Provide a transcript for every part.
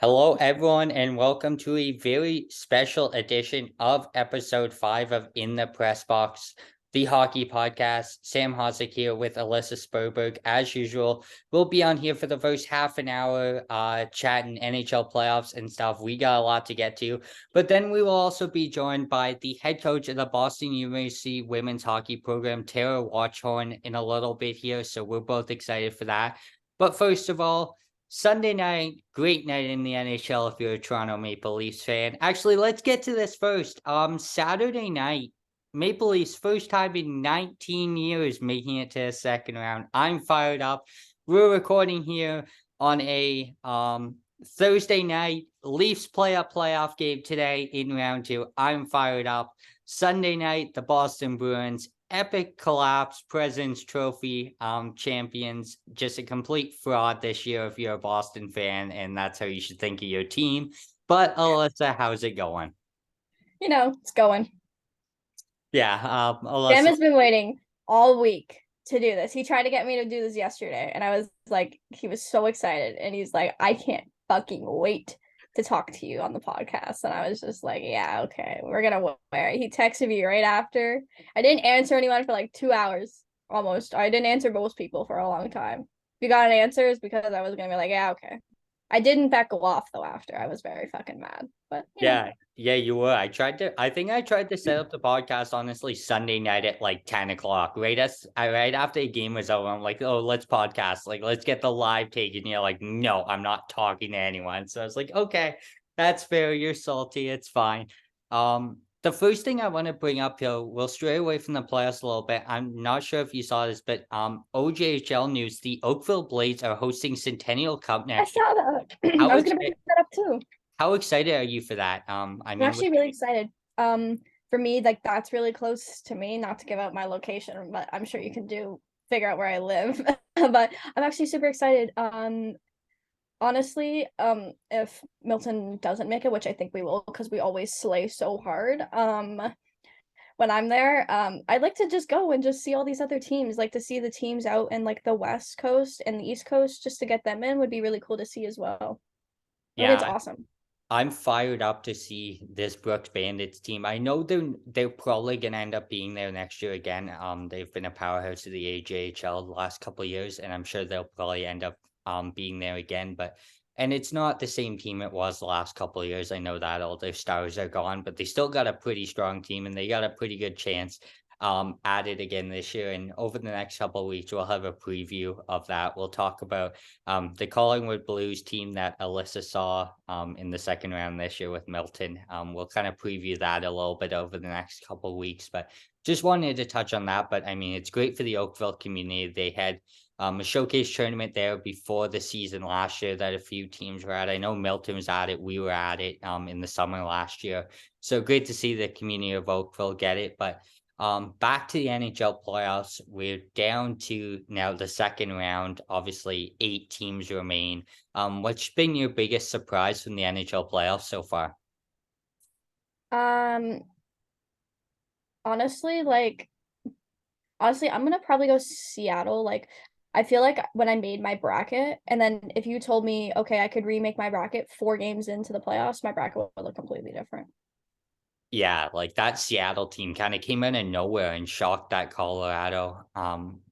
Hello, everyone, and welcome to a very special edition of episode 5 of In the Press Box, the hockey podcast. Sam Hosick here with Alyssa Sperberg. As usual, we'll be on here for the first half an hour, chatting NHL playoffs and stuff. We got a lot to get to, but then we will also be joined by the head coach of the Boston University women's hockey program, Tara Watchorn, in a little bit here. So we're both excited for that. But first of all, Sunday night, great night in the NHL if you're a Toronto Maple Leafs fan. Actually, let's get to this first. Saturday night, Maple Leafs first time in 19 years making it to the second round. I'm fired up. We're recording here on a Thursday night. Leafs play a playoff game today in round 2. I'm fired up. Sunday night, the Boston Bruins epic collapse, President's Trophy champions. Just a complete fraud this year if you're a Boston fan, and that's how you should think of your team. But Alyssa, how's it going? It's going. Yeah, Alyssa. Sam has been waiting all week to do this. He tried to get me to do this yesterday, and I was like, he was so excited, and he's like, I can't fucking wait to talk to you on the podcast. And I was just like, yeah, okay, we're gonna wear it. He texted me right after. I didn't answer anyone for like 2 hours almost. I didn't answer most people for a long time. If you got an answer, it's because I was gonna be like, yeah, okay. I did in fact go off though after. I was very fucking mad. But Yeah, you were. I think I tried to set up the podcast honestly Sunday night at like 10 o'clock. Right after the game was over, I'm like, oh, let's podcast. Like, let's get the live take. And you're like, no, I'm not talking to anyone. So I was like, okay, that's fair. You're salty. It's fine. The first thing I want to bring up here, we'll stray away from the playoffs a little bit. I'm not sure if you saw this, but OJHL news, the Oakville Blades are hosting Centennial Cup I next saw that. How I was gonna bring that up too. how excited are you for that? I'm actually really excited. For me, like that's really close to me, not to give out my location, but I'm sure you can figure out where I live. But I'm actually super excited. Honestly, if Milton doesn't make it, which I think we will, because we always slay so hard. When I'm there, I'd like to just go and just see all these other teams, like to see the teams out in like the West Coast and the East Coast, just to get them in would be really cool to see as well. I think it's Yeah, awesome. I'm fired up to see this Brooks Bandits team. I know they're probably gonna end up being there next year again. They've been a powerhouse of the AJHL the last couple of years, and I'm sure they'll probably end up being there again. And it's not the same team it was the last couple of years. I know that all their stars are gone, but they still got a pretty strong team, and they got a pretty good chance at it again this year. And over the next couple of weeks, we'll have a preview of that. We'll talk about the Collingwood Blues team that Alyssa saw in the second round this year with Milton. We'll kind of preview that a little bit over the next couple of weeks, but just wanted to touch on that. But I mean, it's great for the Oakville community. They had a showcase tournament there before the season last year that a few teams were at. I know Milton was at it. We were at it in the summer last year. So great to see the community of Oakville get it. But back to the NHL playoffs. We're down to now the second round. Obviously, 8 teams remain. What's been your biggest surprise from the NHL playoffs so far? Um, honestly, I'm gonna probably go Seattle. Like, I feel like when I made my bracket, and then if you told me, okay, I could remake my bracket 4 games into the playoffs, my bracket would look completely different. Yeah, like that Seattle team kind of came out of nowhere and shocked that Colorado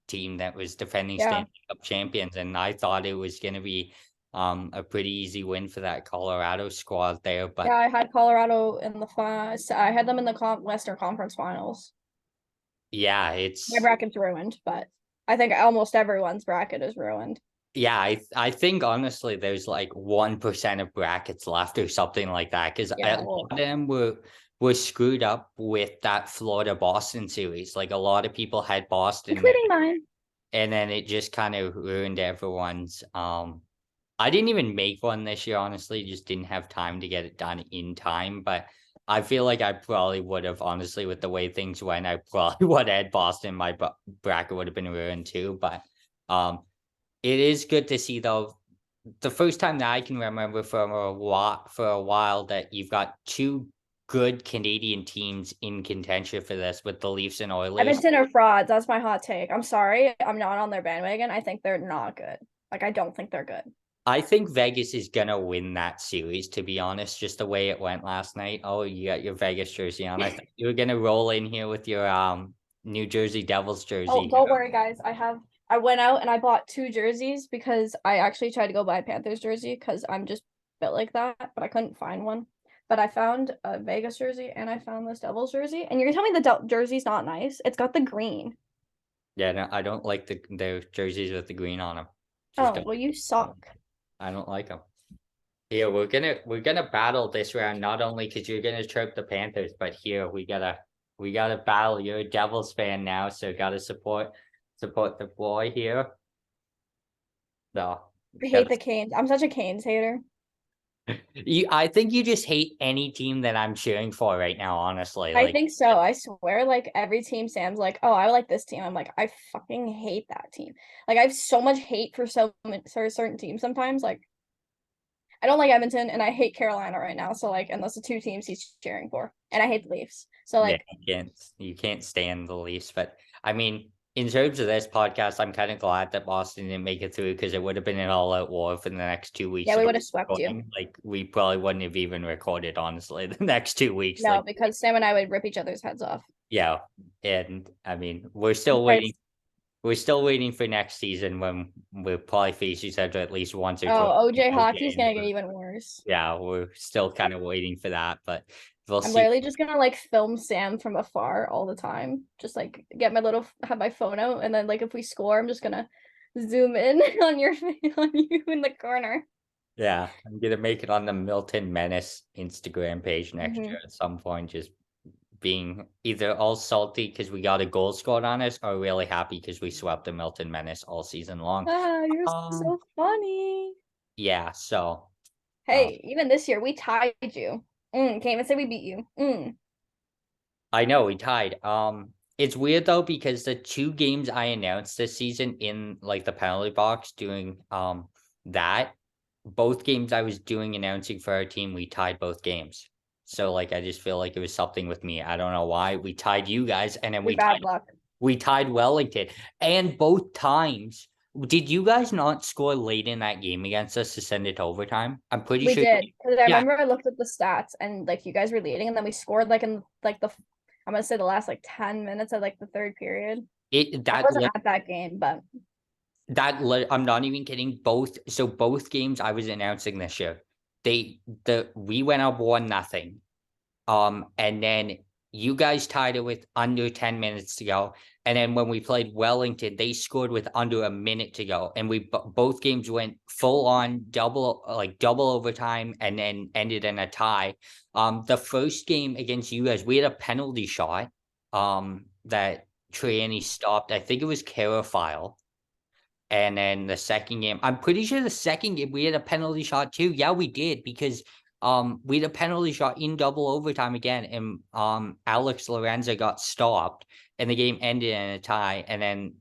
team that was defending Yeah. Stanley Cup champions. And I thought it was gonna be a pretty easy win for that Colorado squad there. Yeah, But I had Colorado in the I had them in the Western Conference Finals. yeah, My it's bracket's ruined, but I think almost everyone's bracket is ruined. yeah, I think honestly there's like 1% of brackets left or something like that because a Yeah, lot well, of them were screwed up with that Florida Boston series. Like a lot of people had Boston there, including mine. and then it just kind of ruined everyone's. I didn't even make one this year, honestly, just didn't have time to get it done in time. But I feel like I probably would have, honestly, with the way things went, I probably would have had Boston. My bracket would have been ruined too. But um, it is good to see though. The first time that I can remember for a while that you've got 2 good Canadian teams in contention for this with the Leafs and Oilers. Edmonton are frauds. That's my hot take. I'm sorry. I'm not on their bandwagon. I think they're not good. Like, I don't think they're good. I think Vegas is gonna win that series, to be honest, just the way it went last night. Oh, you got your Vegas jersey on. I thought you were gonna roll in here with your New Jersey Devils Oh, jersey. don't worry, guys. I went out and I bought 2 jerseys because I actually tried to go buy a Panthers jersey because I'm just built like that, but I couldn't find one. But I found a Vegas jersey and I found this Devils jersey. And you're gonna tell me the jersey's not nice? It's got the green. Yeah, no, I don't like the jerseys with the green on them. Just Oh, don't. well, you suck. I don't like them. Here, we're gonna battle this round, not only because you're gonna choke the Panthers, but here we gotta battle. You're a Devils fan now, so gotta support the boy here. No, I hate gotta, the Canes. I'm such a Canes hater. I think you just hate any team that I'm cheering for right now, honestly. I Like, think so. I swear, like every team, Sam's like, "Oh, I like this team." I'm like, I fucking hate that team. Like, I have so much hate for for certain teams sometimes. Like, I don't like Edmonton, and I hate Carolina right now. So, like, and those are 2 teams he's cheering for, and I hate the Leafs. So, yeah, like, you can't stand the Leafs, but I mean, in terms of this podcast, I'm kind of glad that Boston didn't make it through because it would have been an all-out war for the next 2 weeks yeah, of we would have swept you. recording. Like, we probably wouldn't have even recorded, honestly, the next 2 weeks. No, Like, because Sam and I would rip each other's heads off. yeah, and I mean, we're still Right. waiting. We're still waiting for next season when we'll probably face each other at least once or twice. Oh, OJ hockey's OJ, gonna get even worse. yeah, we're still kind of waiting for that, but we'll I'm see. literally just gonna like film Sam from afar all the time. Just like get my little have my phone out, and then like if we score, I'm just gonna zoom in on your on you in the corner. Yeah, I'm gonna make it on the Milton Menace Instagram page next Mm-hmm. year at some point, just being either all salty because we got a goal scored on us or really happy because we swept the Milton Menace all season long. Ah, you're Um, so funny. yeah, so uh, Hey, even this year we tied you. Can't even say we beat you. I know we tied. It's weird though because the 2 games I announced this season in like the penalty box doing that both games I was doing announcing for our team, we tied both games. So like I just feel like it was something with me. I don't know why. We tied you guys and then Your bad luck. we tied Wellington. And both times, did you guys not score late in that game against us to send it to overtime? I'm pretty We sure. did because I Yeah, remember I looked at the stats and like you guys were leading, and then we scored like in like the I'm gonna say the last like 10 minutes of like the third period. it I that wasn't at that game, but I'm not even kidding. Both games I was announcing this year, we went up 1-0. And then you guys tied it with under 10 minutes to go. And then when we played Wellington, they scored with under a minute to go. And we both games went full on double overtime and then ended in a tie. The first game against you guys, we had a penalty shot that Triani stopped. I think it was Carafile. And then the second game, I'm pretty sure the second game we had a penalty shot too. Yeah, we did because we had a penalty shot in double overtime again, and Alex Lorenza got stopped, and the game ended in a tie. And then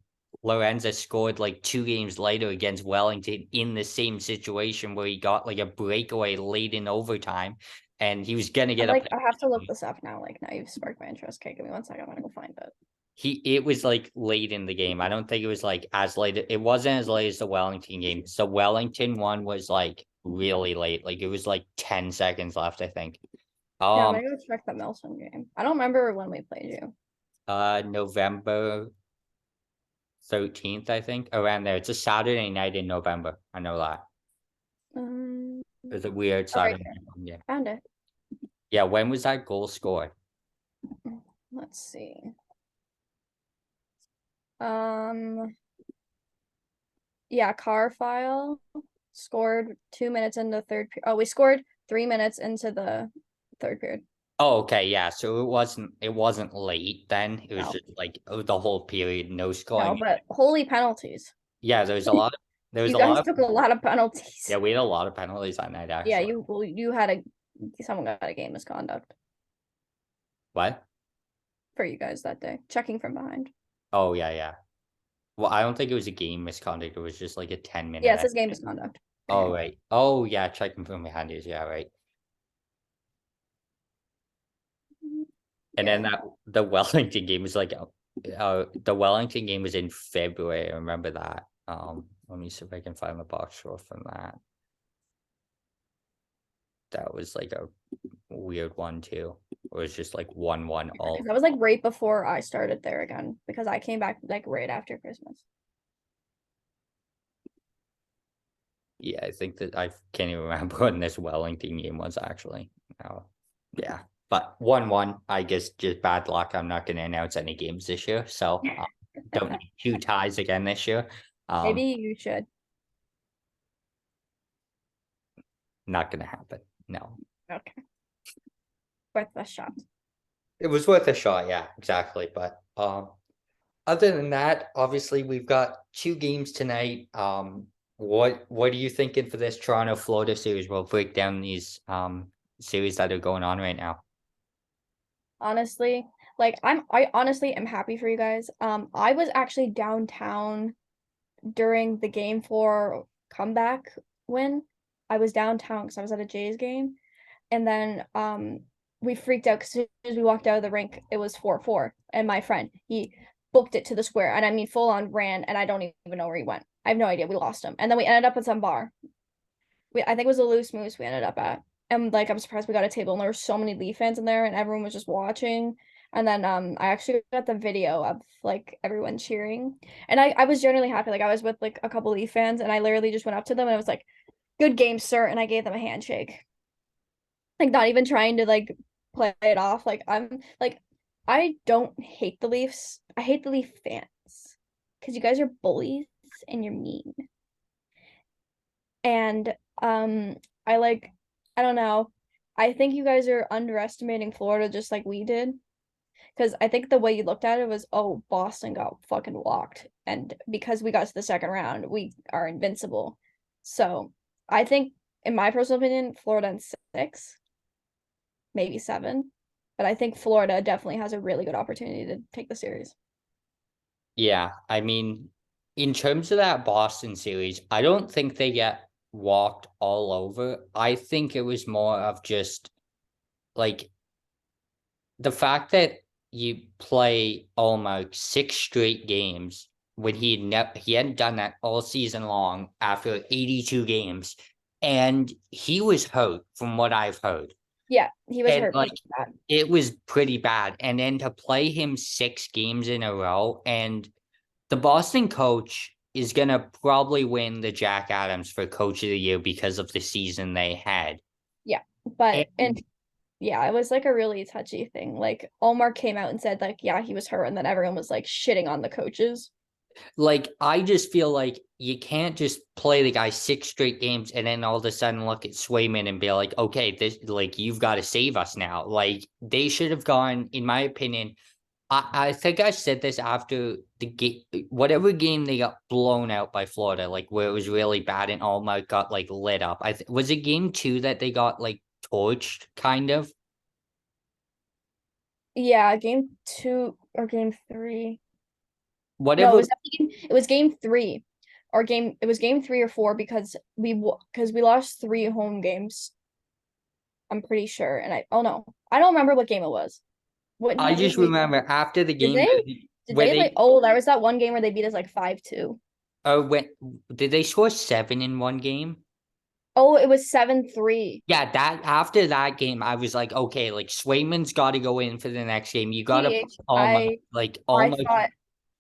Lorenza scored like 2 games later against Wellington in the same situation where he got like a breakaway late in overtime, and he was gonna I'm get a like I have to look penalty. this up now. Like now you've sparked my interest. Okay, give me 1 second. I'm gonna go find it. It was like late in the game. I don't think it was like as late. It wasn't as late as the Wellington game. So Wellington one was like really late. Like it was like 10 seconds left, I think. Yeah, I'm Um, gonna go check the Melson game. I don't remember when we played you. November 13th, I think, around there. It's a Saturday night in November. I know that. Um, It was a weird oh, right Saturday here. night game. Found it. Yeah, when was that goal scored? Let's see. Um, yeah, car file scored 2 minutes into third period. Oh, we scored 3 minutes into the third period. Oh, okay, yeah. So it wasn't late then. It was No, just like the whole period, no no, scoring. but holy penalties. Yeah, there was You a guys lot of took a lot of penalties. yeah, we had a lot of penalties that night Yeah, actually. you had someone got a game misconduct What? for you guys that day, checking from behind. Oh yeah, yeah. Well, I don't think it was a game misconduct. It was just like a 10 minute. Yeah, it says game misconduct. Oh right. Oh yeah, checking from behind is yeah, right. And then Yeah. the Wellington game was like the Wellington game was in February. I remember that. Let me see if I can find the box score from that. That was like a weird one too. It was just like 1-1 all. Because that was like right before I started there again because I came back like right after Christmas. Yeah, I think that I can't even remember when this Wellington game was actually. Oh, yeah. But 1-1, I guess just bad luck. I'm not going to announce any games this year. So don't need two ties again this year. Maybe you should. Not going to happen. No. Okay. Worth a shot. It was worth a shot. Yeah, exactly. But other than that, obviously we've got two games tonight. What are you thinking for this Toronto Florida series? We'll break down these series that are going on right now. Honestly, like I honestly am happy for you guys. I was actually downtown during the game for comeback win. I was downtown because I was at a Jays game. And then we freaked out because as soon as we walked out of the rink, it was 4-4. And my friend, he booked it to the square. And I mean full on ran, and I don't even know where he went. I have no idea. We lost him. And then we ended up at some bar. I think it was a Loose Moose we ended up at. And like I'm surprised we got a table, and there were so many Leaf fans in there and everyone was just watching. And then I actually got the video of like everyone cheering. And I was genuinely happy. Like I was with like a couple Leaf fans, and I literally just went up to them and I was like, "Good game, sir," and I gave them a handshake. Like not even trying to like play it off. Like I'm like I don't hate the Leafs. I hate the Leaf fans because you guys are bullies and you're mean. And I like I don't know. I think you guys are underestimating Florida just like we did. Because I think the way you looked at it was, oh, Boston got fucking walked. And because we got to the second round, we are invincible. So I think, in my personal opinion, Florida in six, maybe seven. But I think Florida definitely has a really good opportunity to take the series. Yeah, I mean, in terms of that Boston series, I don't think they get walked all over. I think it was more of just like the fact that you play almost 6 straight games when he hadn't done that all season long after 82 games, and he was hurt from what I've heard. Yeah, he was And hurt like pretty bad. it was pretty bad. And then to play him 6 games in a row, and the Boston coach is gonna probably win the Jack Adams for Coach of the Year because of the season they had. Yeah, but and And yeah, it was like a really touchy thing. Like Omar came out and said like, yeah, he was hurt, and then everyone was like shitting on the coaches. like I just feel like you can't just play the guy 6 straight games and then all of a sudden look at Swayman and be like, okay, this like you've got to save us now. Like they should have gone, in my opinion. I think I said this after the game, whatever game they got blown out by Florida, like where it was really bad and Allmark got like lit up. Was it game 2 that they got like torched, kind of? Yeah, game two or game three. No, Whatever. it was game three, or game it was game three or four because we lost three home games. I'm pretty sure, and I oh no, I don't remember what game it was. What I did just we remember after the did game they did where they like they oh there was that one game where they beat us like 5-2. when did they score 7 in one game? Oh, it was 7-3. Yeah, that after that game, I was like, okay, like Swayman's got to go in for the next game. You got to put TH, almost like I almost thought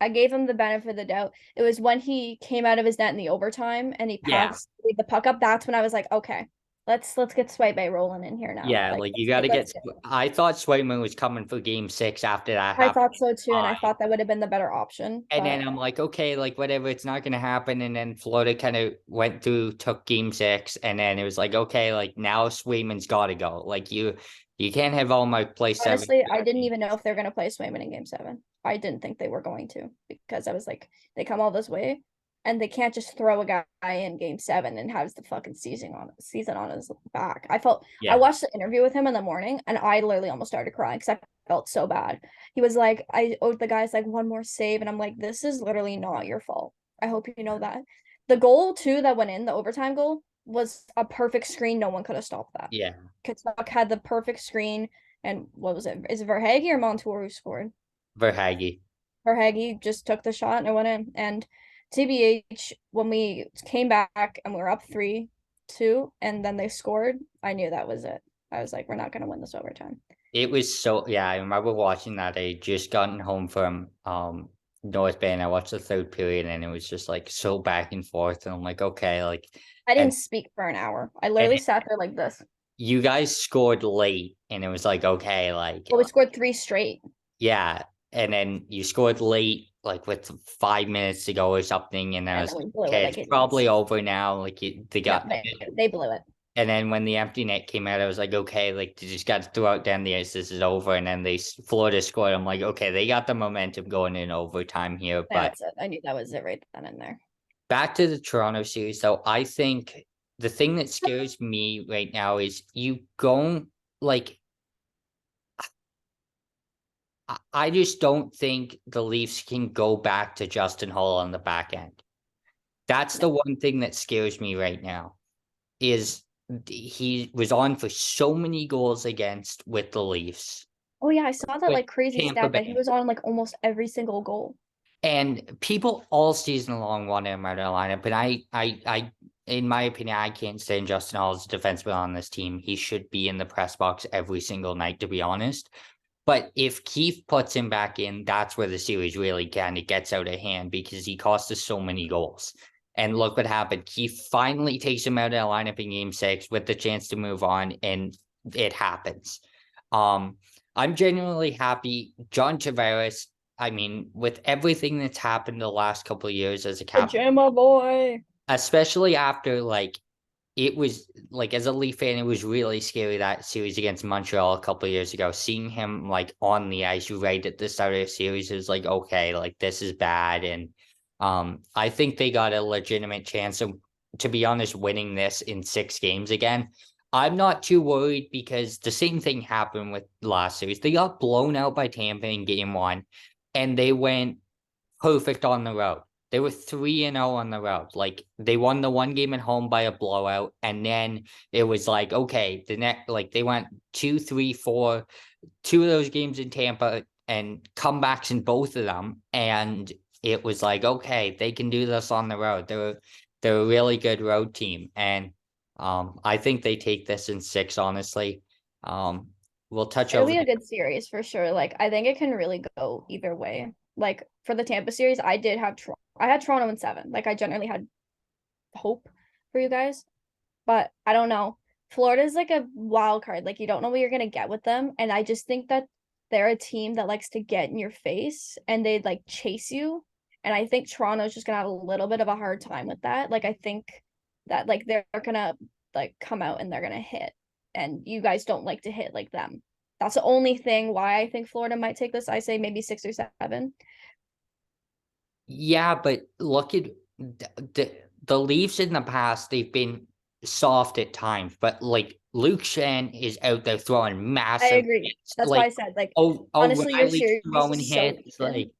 I gave him the benefit of the doubt. It was when he came out of his net in the overtime and he yeah. passed the puck up. That's when I was like, okay, let's get Swipe Bay rolling in here now. Yeah, Like like you got to let's get. get I thought Swayman was coming for game 6 after that I happened. thought so too, and I thought that would have been the better option. And But then I'm like, okay, like whatever, it's not gonna happen. And then Florida kind of went through, took game 6, and then it was like, okay, like now Swayman's got to go. Like you can't have all my play 7. honestly, I didn't even know if they're gonna play Swayman in game seven. I didn't think they were going to because I was like, they come all this way and they can't just throw a guy in game seven and has the fucking season on his back. I Yeah, watched the interview with him in the morning and I literally almost started crying because I felt so bad. He was like, I owed the guys like one more save, and I'm like, this is literally not your fault. I hope you know that. The goal too that went in, the overtime goal, was a perfect screen. No one could have stopped that. yeah, Kachuk had the perfect screen, and what was it? Is it Verhage or Montour who scored? Verhage. Verhage just took the shot and it went in. And TBH, when we came back and we were up three, 2 and then they scored, I knew that was it. I was like, we're not gonna win this overtime. It was so yeah, I remember watching that. I just gotten home from North Bay and I watched the third period and it was just like so back and forth and I'm like, okay, like I and didn't speak for an hour. I and literally sat there like this. you guys scored late and it was like, okay, like But we scored 3 straight. yeah. And then you scored late, like with 5 minutes to go or something, and I And was then we like, blew it okay, like it's idiots. probably over now. Like they No, got they blew it. and then when the empty net came out, I was like, okay, like they just got to throw it down the ice. This is over. And then Florida scored. I'm like, okay, they got the momentum going in overtime here. But That's it. I knew that was it right then and there. back to the Toronto series, though, I think the thing that scares me right now is you go like I just don't think the Leafs can go back to Justin Hall on the back end. That's No. the one thing that scares me right now is he was on for so many goals against with the Leafs. Oh yeah, I saw that With like crazy Tampa stat that he Bay. was on like almost every single goal. And people all season long wanted him out of the lineup. But in my opinion, I can't stand Justin Hall as a defenseman on this team. He should be in the press box every single night, to be honest. But if Keefe puts him back in, that's where the series really kind of gets out of hand because he cost us so many goals. And look what happened. Keefe finally takes him out of the lineup in game 6 with the chance to move on, and it happens. I'm genuinely happy. John Tavares, I mean, with everything that's happened the last couple of years as a captain, Pajama boy. especially after like it was like as a Leaf fan, it was really scary that series against Montreal a couple of years ago. Seeing him like on the ice right at the start of the series is like, okay, like this is bad. And I think they got a legitimate chance of, to be honest, winning this in 6 games again. I'm not too worried because the same thing happened with last series. They got blown out by Tampa in game 1, and they went perfect on the road. They were 3-0 on the road. Like they won the one game at home by a blowout. And then it was like, okay, the next like they went 2, 3, 4, 2 of those games in Tampa and comebacks in both of them. And it was like, okay, they can do this on the road. They're a really good road team. And I think they take this in 6, honestly. Um we'll touch It'll over be a the good series for sure. Like I think it can really go either way. Like for the Tampa series, I did have I had Toronto in 7. Like I generally had hope for you guys, but I don't know. Florida's like a wild card. Like you don't know what you're gonna get with them, and I just think that they're a team that likes to get in your face and they like chase you. And I think Toronto's just gonna have a little bit of a hard time with that. Like I think that like they're gonna like come out and they're gonna hit, and you guys don't like to hit like them. That's the only thing why I think Florida might take this. I say maybe 6 or 7. Yeah, but look at the Leafs in the past, they've been soft at times, but like Luke Shen is out there throwing I massive agree. hits. That's why Like I said like honestly, your O'Reilly's series throwing is so hits. even. Like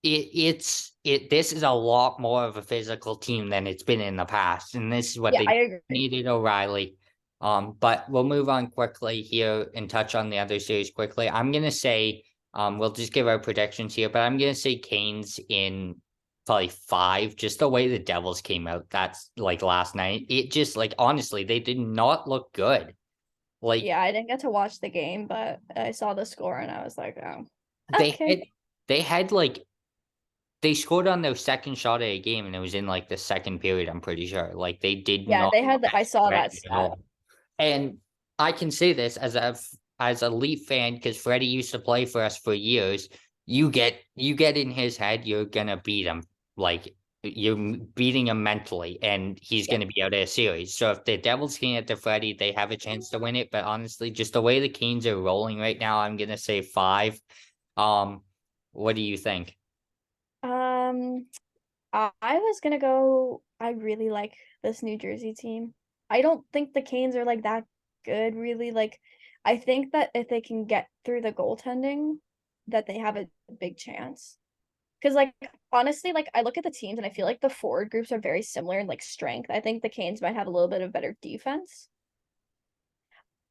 this is a lot more of a physical team than it's been in the past. And this is what Yeah, they I agree. needed O'Reilly. But we'll move on quickly here and touch on the other series quickly. I'm gonna say we'll just give our predictions here, but I'm gonna say Canes in probably 5, just the way the Devils came out. That's like last night. It just like honestly, they did not look good. Like Yeah, I didn't get to watch the game, but I saw the score and I was like, oh, they okay. had they had like they scored on their second shot of a game and it was in like the second period, I'm pretty sure. Like they did Yeah, not they had I saw threat that at stat. all. And I can say this as a Leaf fan, because Freddie used to play for us for years. You get in his head, you're gonna beat him. Like you're beating him mentally, and he's Yeah. gonna be out of a series. So if the Devils can get to Freddie, they have a chance to win it. But honestly, just the way the Canes are rolling right now, I'm gonna say 5. Um, what do you think? Um, I was gonna go. I really like this New Jersey team. I don't think the Canes are like that good, really. Like, I think that if they can get through the goaltending, that they have a big chance. Because, like, honestly, like I look at the teams and I feel like the forward groups are very similar in like strength. I think the Canes might have a little bit of better defense.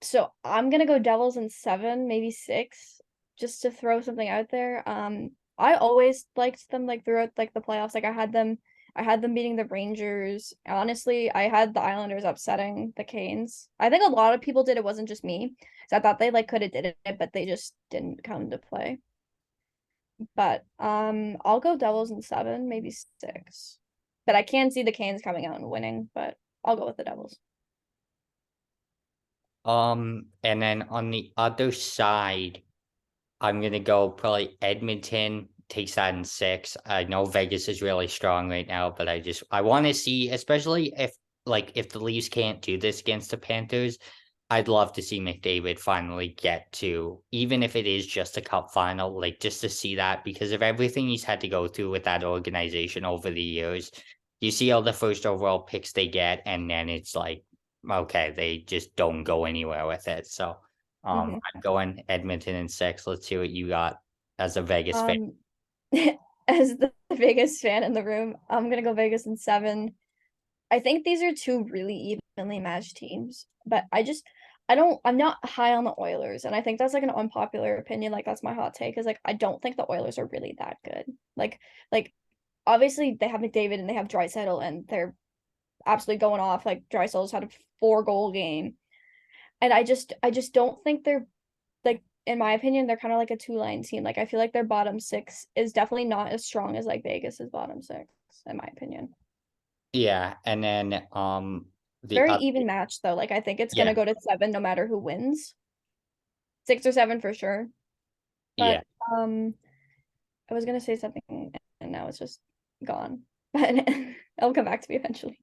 So I'm gonna go Devils in 7, maybe 6, just to throw something out there. I always liked them like throughout like the playoffs. Like I had them I had them beating the Rangers. Honestly, I had the Islanders upsetting the Canes. I think a lot of people did. It wasn't just me. So I thought they like could have did it, but they just didn't come to play. But I'll go Devils in 7, maybe 6. But I can see the Canes coming out and winning, but I'll go with the Devils. And then on the other side, I'm gonna go probably Edmonton takes that in 6. I know Vegas is really strong right now, but I want to see, especially if the Leafs can't do this against the Panthers, I'd love to see McDavid finally get to, even if it is just a cup final, like just to see that because of everything he's had to go through with that organization over the years. You see all the first overall picks they get, and then it's like, okay, they just don't go anywhere with it. So Mhm. I'm going Edmonton in 6. Let's see what you got as a Vegas fan. Um, as the Vegas fan in the room, I'm gonna go Vegas in 7. I think these are two really evenly matched teams, but I'm not high on the Oilers, and I think that's like an unpopular opinion. Like that's my hot take is like I don't think the Oilers are really that good. Like obviously they have McDavid and they have Draisaitl and they're absolutely going off. Like Draisaitl's had a 4-goal game, and I just don't think they're like in my opinion they're kind of like a two-line team. Like I feel like their bottom 6 is definitely not as strong as like Vegas's bottom 6 in my opinion. Yeah, and then the Very other even match though. Like I think it's yeah, gonna go to 7 no matter who wins. 6 or 7 for sure. yeah. But I was gonna say something and now it's just gone. But it'll come back to me eventually.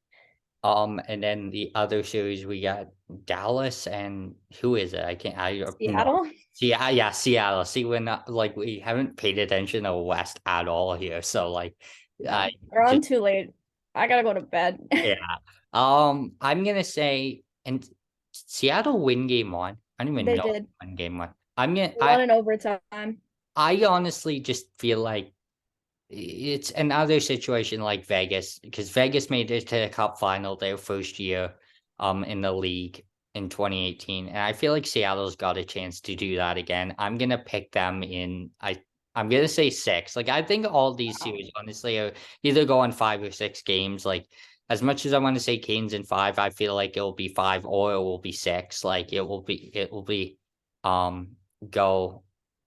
And then the other series we got Dallas and who is it? I can't. I no. Seattle? Yeah, Seattle. See, we're not like we haven't paid attention to West at all here. So like, I No. We're on just too late. I gotta go to bed. yeah. I'm gonna say and Seattle win game 1. I don't even They know if did. they won game 1. I'm gonna. They won in overtime. I honestly just feel like it's another situation like Vegas because Vegas made it to the Cup final their first year in the league in 2018, and I feel like Seattle's got a chance to do that again. I'm gonna pick them in. I'm gonna say 6. Like I think all these Wow. series honestly are either going 5 or 6 games. Like as much as I want to say Canes in 5, I feel like it'll be 5 or it will be 6. Like it will be um go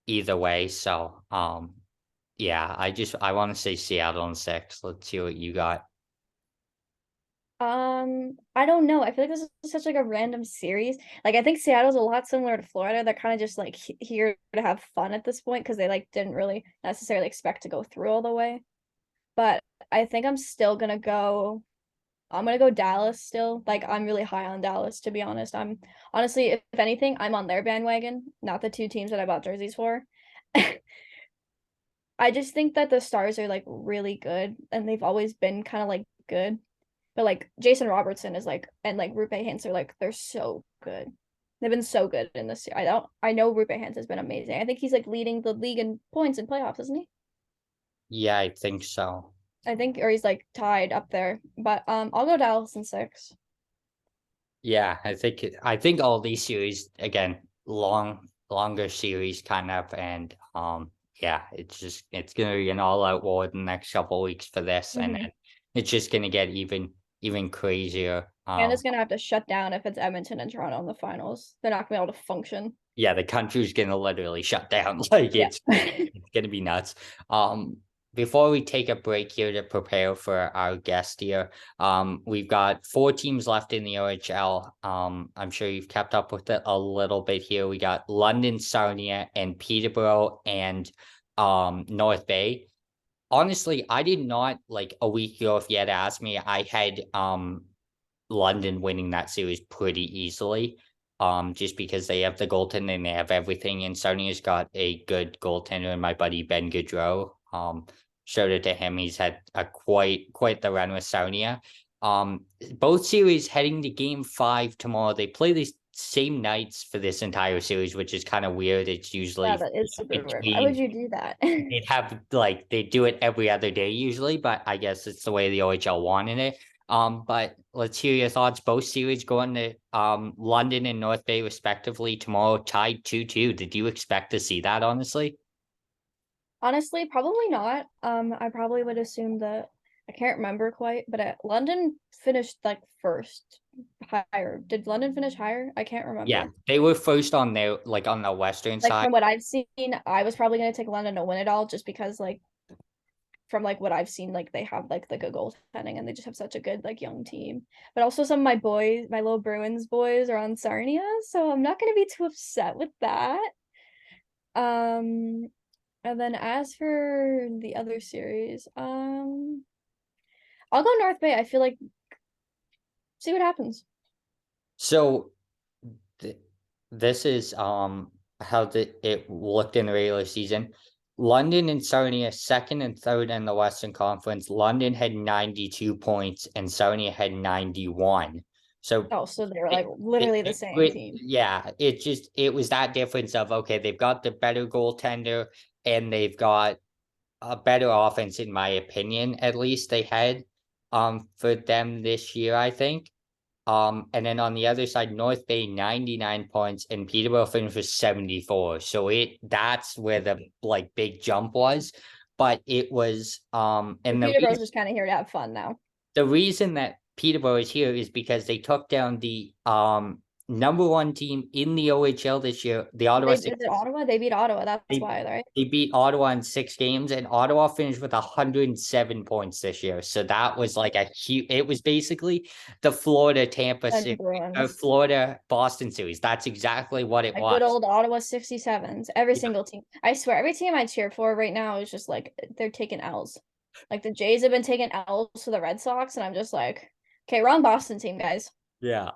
either way. So yeah, I want to say Seattle in 6. Let's see what you got. I don't know. I feel like this is such like a random series. Like I think Seattle's a lot similar to Florida. They're kind of just like here to have fun at this point because they like didn't really necessarily expect to go through all the way. But I think I'm gonna go Dallas still. Like I'm really high on Dallas to be honest. I'm honestly, if anything, I'm on their bandwagon, not the two teams that I bought jerseys for. I just think that the Stars are like really good and they've always been kind of like good. But like Jason Robertson is like and like Rupe Hintz are like they're so good. They've been so good in this. I know Rupe Hintz has been amazing. I think he's like leading the league in points in playoffs, isn't he? Yeah, I think so. I think or he's like tied up there. But I'll go Dallas in 6. Yeah, I think all these series again, longer series kind of and yeah, it's gonna be an all out war the next couple of weeks for this and Mm-hmm. then it's just gonna get even crazier. Canada's gonna have to shut down if it's Edmonton and Toronto in the finals. They're not gonna be able to function. Yeah, the country's gonna literally shut down. Like Yeah. it's gonna be nuts. Before we take a break here to prepare for our guest here, we've got 4 teams left in the OHL. I'm sure you've kept up with it a little bit here. We got London, Sarnia, and Peterborough and North Bay. Honestly, I did not like a week ago if you had asked me, I had London winning that series pretty easily. Just because they have the goaltender and they have everything. And Sony's got a good goaltender, and my buddy Ben Gaudreau. Showed it to him. He's had a quite the run with Sonia. Both series heading to game 5 tomorrow. They play the same nights for this entire series, which is kind of weird. It's Yeah, usually that is super weird. Why would between you do that? they'd have like they do it every other day usually, but I guess it's the way the OHL wanted it. But let's hear your thoughts. Both series going to London and North Bay respectively tomorrow, tied 2-2. Did you expect to see that, honestly? Honestly, probably not. I probably would assume that I can't remember quite, but London finished like first higher. Did London finish higher? I can't Yeah, remember. they were first on their like on the western Like side. from what I've seen, I was probably gonna take London to win it all just because like from like what I've seen, like they have like the good goaltending and they just have such a good like young team. But also some of my boys, my little Bruins boys are on Sarnia, so I'm not gonna be too upset with that. Um, and then as for the other series, I'll go North Bay. I feel like see what happens. So th this is how it looked in the regular season. London and Sarnia second and third in the Western Conference. London had 92 points and Sarnia had 91. So Oh, so they're it, like literally the same team. yeah, it was that difference of okay, they've got the better goaltender and they've got a better offense, in my opinion, at least they had for them this year, I think. And then on the other side, North Bay 99 points and Peterborough finished with 74. So that's where the like big jump was. But it was So and Peterborough's just kind of here to have fun now. the reason that Peterborough is here is because they took down the number one team in the OHL this year, the Ottawa Is it Ottawa? They beat Ottawa. That's they why, right? they beat Ottawa in 6 games, and Ottawa finished with 107 points this year. So that was like a huge. It was basically the Florida Tampa And series, or Bruins. Florida Boston series. That's exactly what it A good was. old Ottawa 67s. Every Yeah. single team. I swear, every team I cheer for right now is just like they're taking L's. Like the Jays have been taking L's to the Red Sox, and I'm just like, okay, wrong Boston team, guys. Yeah.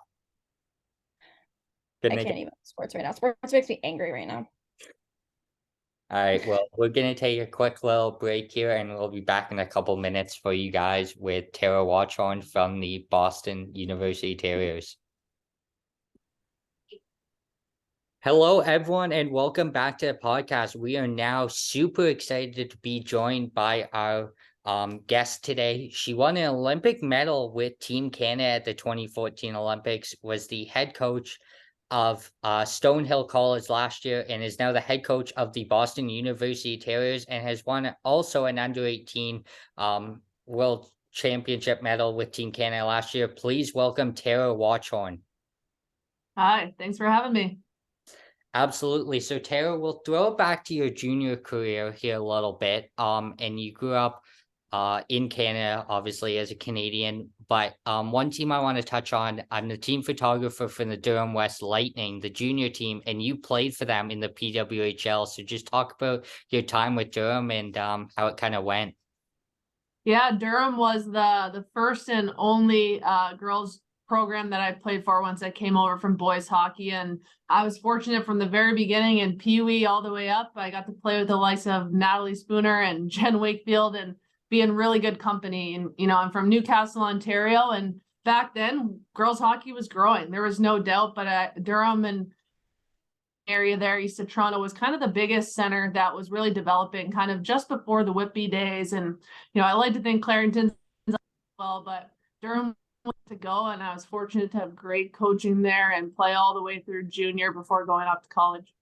Then I they can't even sports right now. Sports makes me angry right now. All right, well, we're gonna take a quick little break here, and we'll be back in a couple minutes for you guys with Tara Watchorn from the Boston University Terriers. Hello, everyone, and welcome back to the podcast. We are now super excited to be joined by our guest today. She won an Olympic medal with Team Canada at the 2014 Olympics, was the head coach of Stonehill College last year, and is now the head coach of the Boston University Terriers, and has won also an under 18 World Championship medal with Team Canada last year. Please welcome Tara Watchorn. Hi, thanks for having me. Absolutely. So Tara, we'll throw it back to your junior career here a little bit. And you grew up in Canada, obviously as a Canadian. But one team I want to touch on, I'm the team photographer for the Durham West Lightning, the junior team, and you played for them in the PWHL. So just talk about your time with Durham and how it kind of went. Yeah, Durham was the first and only girls program that I played for once I came over from boys hockey, and I was fortunate from the very beginning in Pee Wee all the way up. I got to play with the likes of Natalie Spooner and Jen Wakefield and be in really good company. And I'm from Newcastle, Ontario, and back then girls hockey was growing. There was no doubt, but Durham and area there east of Toronto was kind of the biggest center that was really developing kind of just before the Whitby days. And I like to think Clarington's well, but Durham to go, and I was fortunate to have great coaching there and play all the way through junior before going up to college.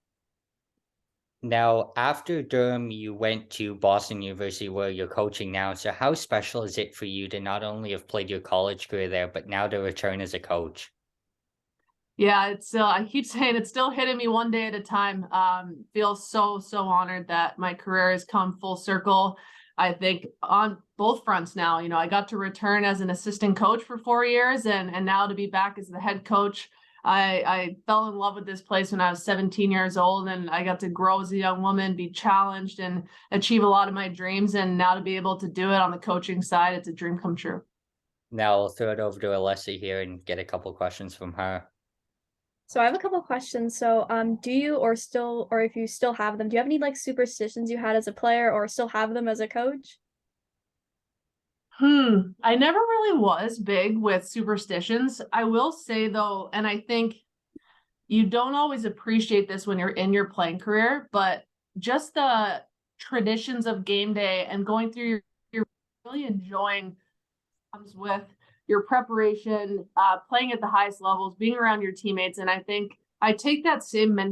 Now, after Durham, you went to Boston University where you're coaching now. So how special is it for you to not only have played your college career there, but now to return as a coach? Yeah, it's still, I keep saying it's still hitting me one day at a time. Feel so honored that my career has come full circle. I think on both fronts now. I got to return as an assistant coach for 4 years, and now to be back as the head coach. I fell in love with this place when I was 17 years old, and I got to grow as a young woman, be challenged, and achieve a lot of my dreams. And now to be able to do it on the coaching side, it's a dream come true. Now I'll throw it over to Alessi here and get a couple questions from her. So I have a couple questions. So do you or if you still have them, do you have any like superstitions you had as a player or still have them as a coach? I never really was big with superstitions. I will say though, and I think you don't always appreciate this when you're in your playing career, but just the traditions of game day and going through your really enjoying comes with your preparation, playing at the highest levels, being around your teammates. And I think I take that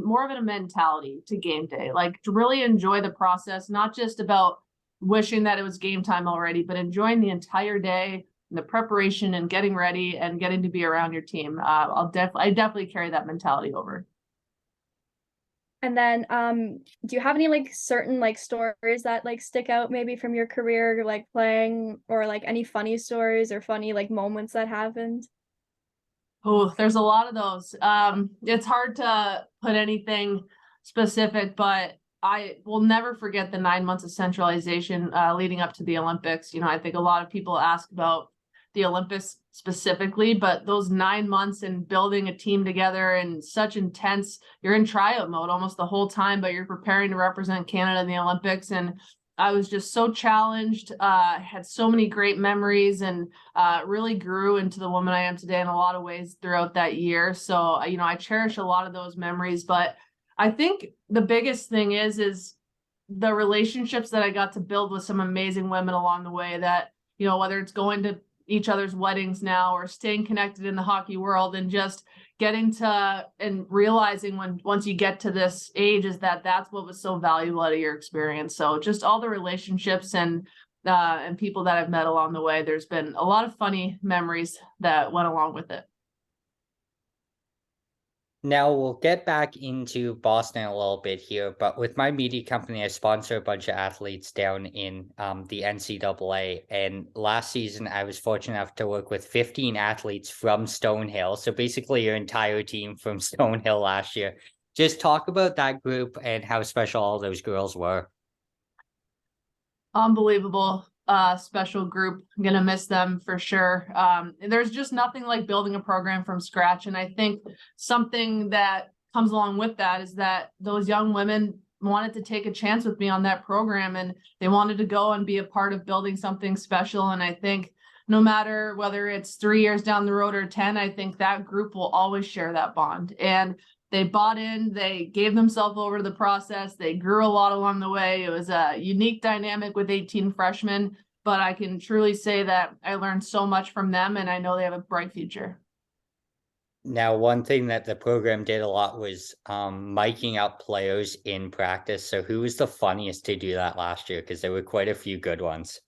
more of a mentality to game day, like to really enjoy the process, not just about wishing that it was game time already, but enjoying the entire day and the preparation and getting ready and getting to be around your team. I definitely carry that mentality over. And then do you have any like certain like stories that like stick out maybe from your career like playing, or like any funny stories or funny like moments that happened? Oh, there's a lot of those. It's hard to put anything specific, but I will never forget the 9 months of centralization leading up to the Olympics. You know, I think a lot of people ask about the Olympics specifically, but those 9 months and building a team together and such intense, you're in tryout mode almost the whole time, but you're preparing to represent Canada in the Olympics. And I was just so challenged, had so many great memories, and really grew into the woman I am today in a lot of ways throughout that year. So, you know, I cherish a lot of those memories, but I think the biggest thing is the relationships that I got to build with some amazing women along the way that, you know, whether it's going to each other's weddings now or staying connected in the hockey world and just getting to and realizing once you get to this age is that that's what was so valuable out of your experience. So just all the relationships and people that I've met along the way, there's been a lot of funny memories that went along with it. Now we'll get back into Boston a little bit here, but with my media company, I sponsor a bunch of athletes down in the NCAA. And last season, I was fortunate enough to work with 15 athletes from Stonehill. So basically, your entire team from Stonehill last year. Just talk about that group and how special all those girls were. Unbelievable. Special group. I'm gonna miss them for sure. There's just nothing like building a program from scratch. And I think something that comes along with that is that those young women wanted to take a chance with me on that program, and they wanted to go and be a part of building something special. And I think no matter whether it's 3 years down the road or 10, I think that group will always share that bond. And they bought in, they gave themselves over to the process. They grew a lot along the way. It was a unique dynamic with 18 freshmen, but I can truly say that I learned so much from them, and I know they have a bright future. Now, one thing that the program did a lot was miking up players in practice. So who was the funniest to do that last year? Because there were quite a few good ones.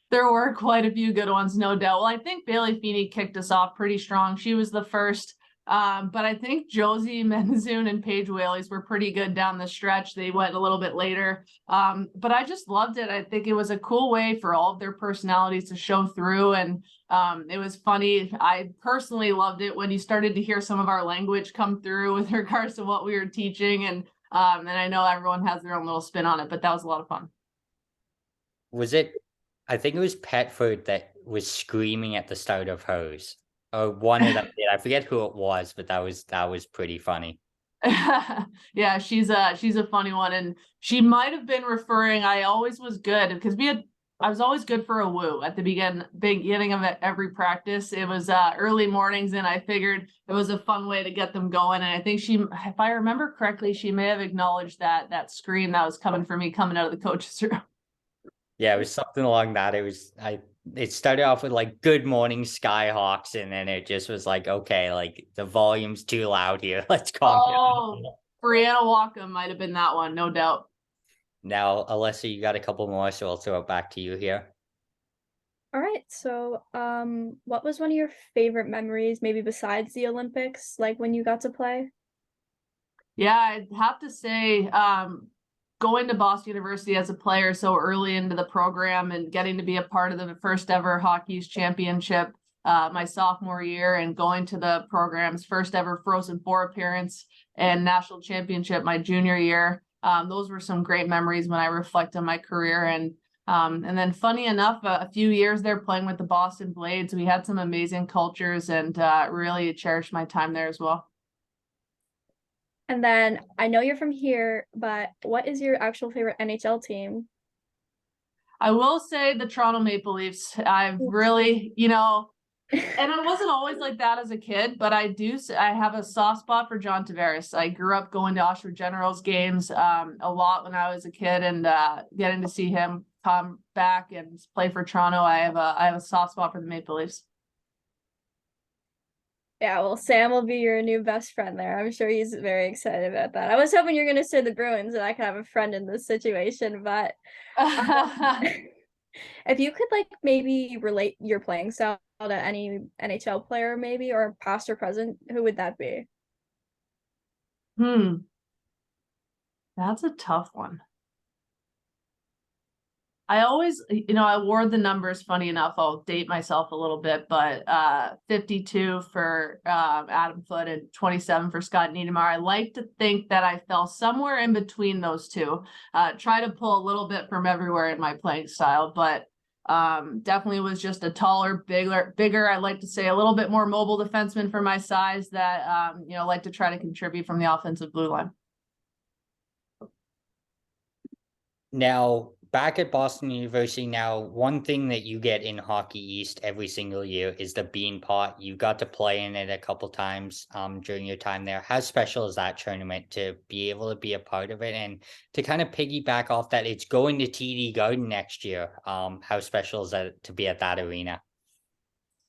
There were quite a few good ones, no doubt. Well, I think Bailey Feeney kicked us off pretty strong. She was the first. But I think Josie Menzoon and Paige Whaley's were pretty good down the stretch. They went a little bit later. But I just loved it. I think it was a cool way for all of their personalities to show through. And it was funny. I personally loved it when you started to hear some of our language come through with regards to what we were teaching. And I know everyone has their own little spin on it, but that was a lot of fun. Was it, I think it was Petford that was screaming at the start of hers. Or one of them did. I forget who it was, but that was pretty funny. Yeah, she's a funny one, and she might have been referring. I always was good because I was always good for a woo at the beginning of every practice. It was early mornings, and I figured it was a fun way to get them going. And I think she, if I remember correctly, she may have acknowledged that scream that was coming for me coming out of the coach's room. Yeah, it was something along that. It started off with like "Good morning, Skyhawks," and then it just was like, okay, like the volume's too loud here. Let's calm down. Brianna Walkham might have been that one, no doubt. Now, Alyssa, you got a couple more, so I'll throw it back to you here. All right. So, what was one of your favorite memories, maybe besides the Olympics, like when you got to play? Yeah, I'd have to say, going to Boston University as a player so early into the program and getting to be a part of the first ever Hockey's Championship my sophomore year, and going to the program's first ever Frozen Four appearance and national championship my junior year. Those were some great memories when I reflect on my career. And then funny enough, a few years there playing with the Boston Blades, we had some amazing cultures, and really cherished my time there as well. And then I know you're from here, but what is your actual favorite NHL team? I will say the Toronto Maple Leafs. I've really, and I wasn't always like that as a kid, but I have a soft spot for John Tavares. I grew up going to Oshawa Generals games a lot when I was a kid, and getting to see him come back and play for Toronto. I have a soft spot for the Maple Leafs. Yeah, well, Sam will be your new best friend there. I'm sure he's very excited about that. I was hoping you're gonna say the Bruins and I could have a friend in this situation, but if you could like maybe relate your playing style to any NHL player, maybe, or past or present, who would that be? That's a tough one. I always, I wore the numbers, funny enough, I'll date myself a little bit, but 52 for Adam Foote and 27 for Scott Niedermayer. I like to think that I fell somewhere in between those two. Try to pull a little bit from everywhere in my playing style, but definitely was just a taller, bigger, I like to say a little bit more mobile defenseman for my size that, like to try to contribute from the offensive blue line. Now, back at Boston University now, one thing that you get in Hockey East every single year is the Bean Pot. You got to play in it a couple times during your time there. How special is that tournament to be able to be a part of it and to kind of piggyback off that? It's going to TD Garden next year. How special is that to be at that arena?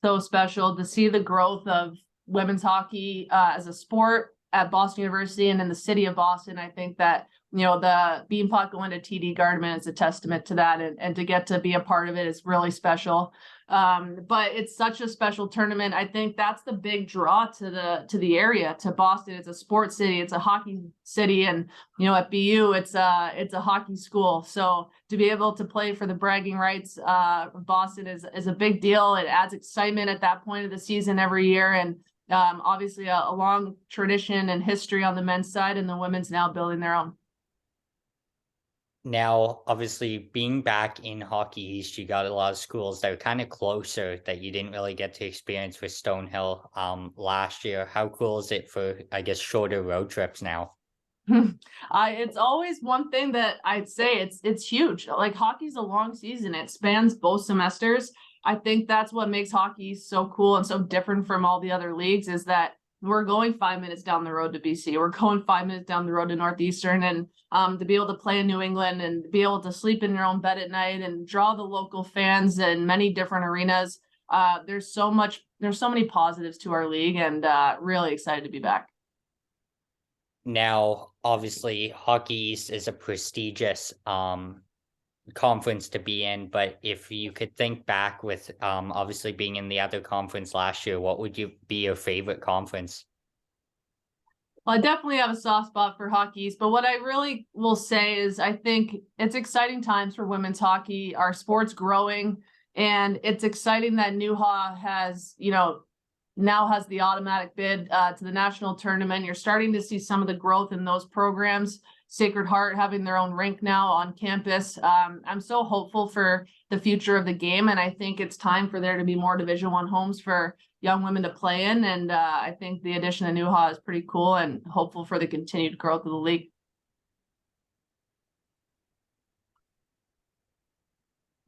So special to see the growth of women's hockey as a sport at Boston University and in the city of Boston. I think that, the Beanpot going to TD Garden is a testament to that, and to get to be a part of it is really special. But it's such a special tournament. I think that's the big draw to the area, to Boston. It's a sports city, it's a hockey city, and at BU it's a hockey school. So to be able to play for the bragging rights of Boston is a big deal. It adds excitement at that point of the season every year, and obviously a long tradition and history on the men's side, and the women's now building their own. Now, obviously, being back in Hockey East, you got a lot of schools that are kind of closer that you didn't really get to experience with Stonehill last year. How cool is it for, I guess, shorter road trips now? It's always one thing that I'd say it's huge. Like, hockey's a long season. It spans both semesters. I think that's what makes hockey so cool and so different from all the other leagues, is that we're going 5 minutes down the road to BC. We're going 5 minutes down the road to Northeastern, and to be able to play in New England and be able to sleep in your own bed at night and draw the local fans in many different arenas. There's so many positives to our league, and really excited to be back. Now, obviously, Hockey East is a prestigious conference to be in, but if you could think back with obviously being in the other conference last year, what would be your favorite conference? Well, I definitely have a soft spot for Hockey East, but what I really will say is I think it's exciting times for women's hockey. Our sport's growing, and it's exciting that Newha has, now has the automatic bid to the national tournament. You're starting to see some of the growth in those programs. Sacred Heart having their own rink now on campus. I'm so hopeful for the future of the game, and I think it's time for there to be more Division I homes for young women to play in. And I think the addition of Newha is pretty cool, and hopeful for the continued growth of the league.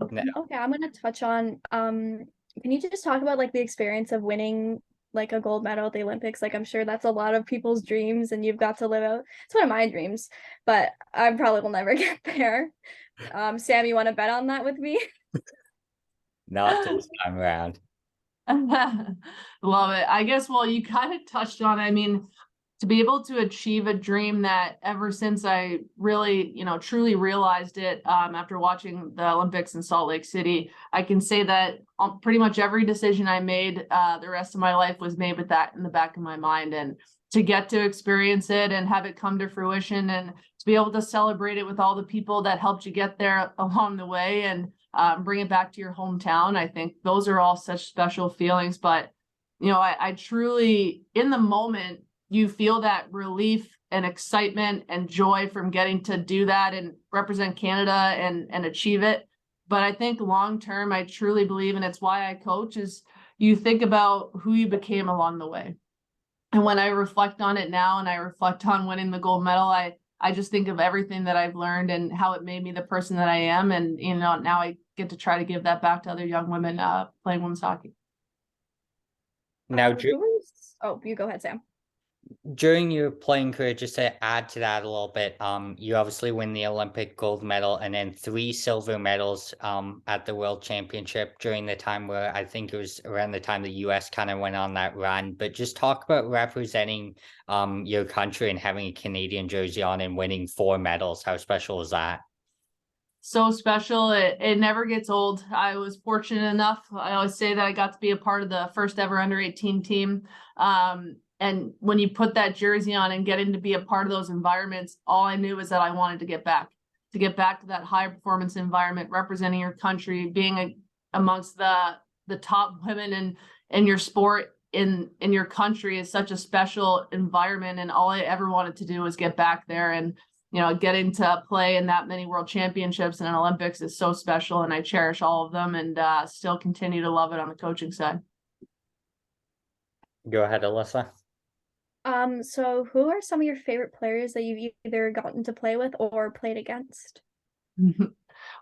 Okay, I'm gonna touch on can you just talk about like the experience of winning like a gold medal at the Olympics? Like, I'm sure that's a lot of people's dreams, and you've got to live out. It's one of my dreams, but I probably will never get there. Sam, you want to bet on that with me? Not this time around. Love it. I guess, well, you kind of touched on it. I mean, to be able to achieve a dream that ever since I really, truly realized it after watching the Olympics in Salt Lake City, I can say that pretty much every decision I made the rest of my life was made with that in the back of my mind. And to get to experience it and have it come to fruition, and to be able to celebrate it with all the people that helped you get there along the way, and bring it back to your hometown, I think those are all such special feelings. But, I truly, in the moment, you feel that relief and excitement and joy from getting to do that and represent Canada and achieve it. But I think long term, I truly believe, and it's why I coach, is you think about who you became along the way. And when I reflect on it now, and I reflect on winning the gold medal, I just think of everything that I've learned and how it made me the person that I am. And, now I get to try to give that back to other young women playing women's hockey. Now, oh, you go ahead, Sam. During your playing career, just to add to that a little bit, you obviously win the Olympic gold medal and then 3 silver medals at the World Championship during the time where I think it was around the time the US kind of went on that run. But just talk about representing your country and having a Canadian jersey on and winning 4 medals. How special is that? So special. It never gets old. I was fortunate enough. I always say that I got to be a part of the first ever under 18 team. And when you put that jersey on and getting to be a part of those environments, all I knew was that I wanted to get back to that high performance environment, representing your country, being amongst the top women in your sport in your country is such a special environment. And all I ever wanted to do was get back there. And getting to play in that many world championships and Olympics is so special, and I cherish all of them, and still continue to love it on the coaching side. Go ahead, Alyssa. So who are some of your favorite players that you've either gotten to play with or played against?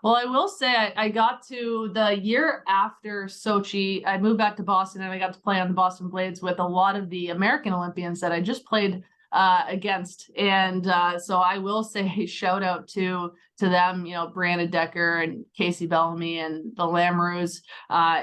Well, I will say I got to the year after Sochi, I moved back to Boston and I got to play on the Boston Blades with a lot of the American Olympians that I just played against. And so I will say shout out to them, Brianna Decker and Casey Bellamy and the Lamoureux.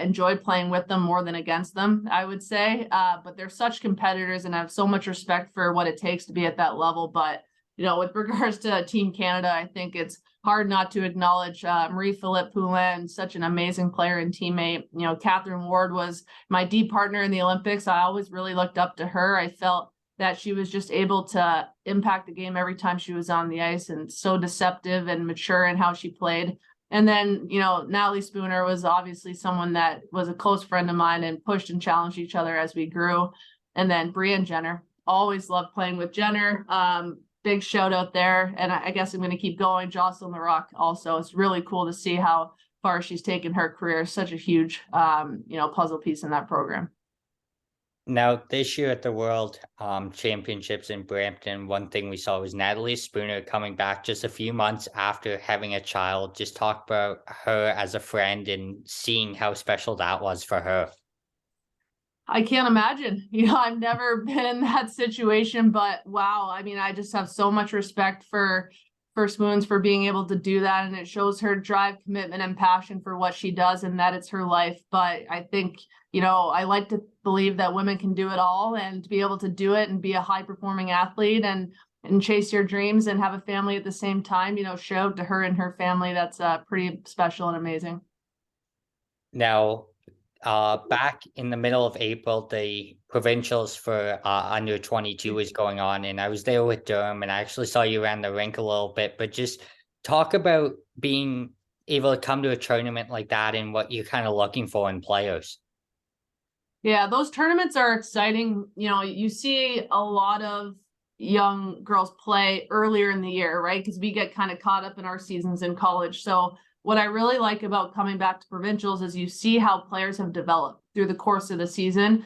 Enjoyed playing with them more than against them, I would say. But they're such competitors and I have so much respect for what it takes to be at that level. But, with regards to Team Canada, I think it's hard not to acknowledge Marie-Philippe Poulin, such an amazing player and teammate. Catherine Ward was my D partner in the Olympics. I always really looked up to her. I felt that she was just able to impact the game every time she was on the ice, and so deceptive and mature in how she played. And then, Natalie Spooner was obviously someone that was a close friend of mine and pushed and challenged each other as we grew. And then Brianne Jenner, always loved playing with Jenner. Big shout out there. And I guess I'm going to keep going. Jocelyn Larocque also. It's really cool to see how far she's taken her career. Such a huge, puzzle piece in that program. Now, this year at the World Championships in Brampton, one thing we saw was Natalie Spooner coming back just a few months after having a child. Just talk about her as a friend and seeing how special that was for her. I can't imagine. I've never been in that situation, but wow. I mean, I just have so much respect for Spoons for being able to do that. And it shows her drive, commitment, and passion for what she does and that it's her life. But I think, I like to believe that women can do it all, and to be able to do it and be a high performing athlete and chase your dreams and have a family at the same time, shout out to her and her family. That's pretty special and amazing. Now, back in the middle of April, the provincials for under 22 is going on, and I was there with Durham, and I actually saw you around the rink a little bit. But just talk about being able to come to a tournament like that and what you're kind of looking for in players. Yeah, those tournaments are exciting. You see a lot of young girls play earlier in the year, right? Because we get kind of caught up in our seasons in college. So what I really like about coming back to provincials is you see how players have developed through the course of the season.